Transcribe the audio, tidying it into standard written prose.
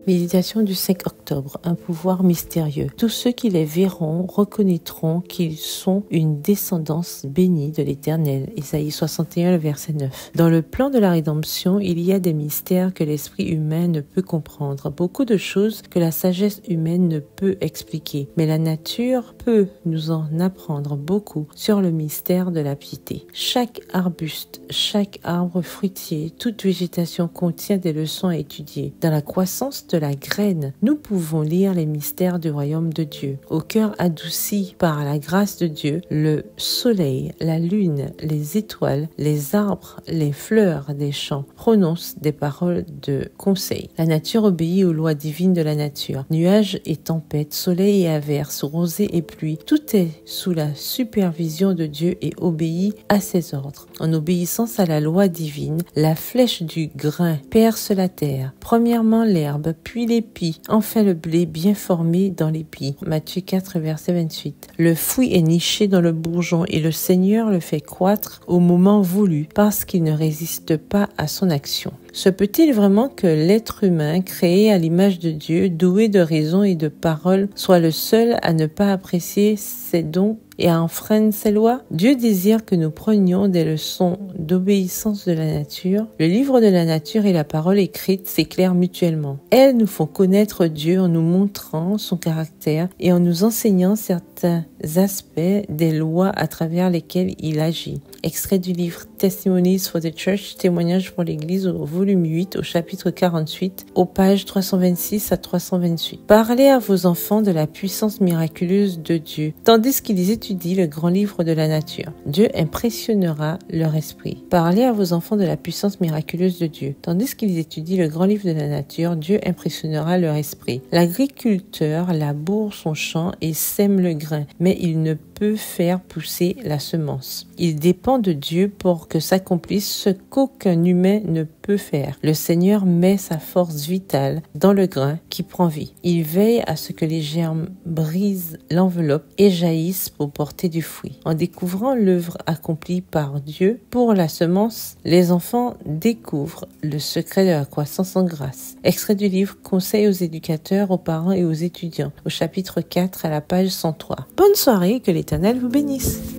Méditation du 5 octobre, un pouvoir mystérieux. Tous ceux qui les verront reconnaîtront qu'ils sont une descendance bénie de l'Éternel. Isaïe 61, le verset 9. Dans le plan de la rédemption, il y a des mystères que l'esprit humain ne peut comprendre. Beaucoup de choses que la sagesse humaine ne peut expliquer. Mais la nature peut nous en apprendre beaucoup sur le mystère de la piété. Chaque arbuste, chaque arbre fruitier, toute végétation contient des leçons à étudier. Dans la croissance de la graine, nous pouvons lire les mystères du royaume de Dieu. Au cœur adouci par la grâce de Dieu, le soleil, la lune, les étoiles, les arbres, les fleurs des champs prononcent des paroles de conseil. La nature obéit aux lois divines de la nature. Nuages et tempêtes, soleil et averses, rosée et pluie, tout est sous la supervision de Dieu et obéit à ses ordres. En obéissance à la loi divine, la flèche du grain perce la terre. Premièrement l'herbe, puis l'épi, enfin le blé bien formé dans l'épi. Matthieu 4, verset 28. Le fruit est niché dans le bourgeon et le Seigneur le fait croître au moment voulu parce qu'il ne résiste pas à son action. Se peut-il vraiment que l'être humain, créé à l'image de Dieu, doué de raison et de parole, soit le seul à ne pas apprécier ses dons et à enfreindre ses lois? Dieu désire que nous prenions des leçons d'obéissance de la nature. Le livre de la nature et la parole écrite s'éclairent mutuellement. Elles nous font connaître Dieu en nous montrant son caractère et en nous enseignant certains aspects des lois à travers lesquelles il agit. Extrait du livre Testimonies for the Church, témoignages pour l'Église, au volume 8, au chapitre 48, aux pages 326 à 328. Parlez à vos enfants de la puissance miraculeuse de Dieu, tandis qu'ils étudient le grand livre de la nature. Dieu impressionnera leur esprit. Parlez à vos enfants de la puissance miraculeuse de Dieu, tandis qu'ils étudient le grand livre de la nature. Dieu impressionnera leur esprit. L'agriculteur laboure son champ et sème le grain, mais il ne peut faire pousser la semence. Il dépend de Dieu pour que s'accomplisse ce qu'aucun humain ne peut faire. Le Seigneur met sa force vitale dans le grain qui prend vie. Il veille à ce que les germes brisent l'enveloppe et jaillissent pour porter du fruit. En découvrant l'œuvre accomplie par Dieu pour la semence, les enfants découvrent le secret de la croissance en grâce. Extrait du livre Conseils aux éducateurs, aux parents et aux étudiants, au chapitre 4 à la page 103. Bonne soirée, que l'Éternel vous bénisse.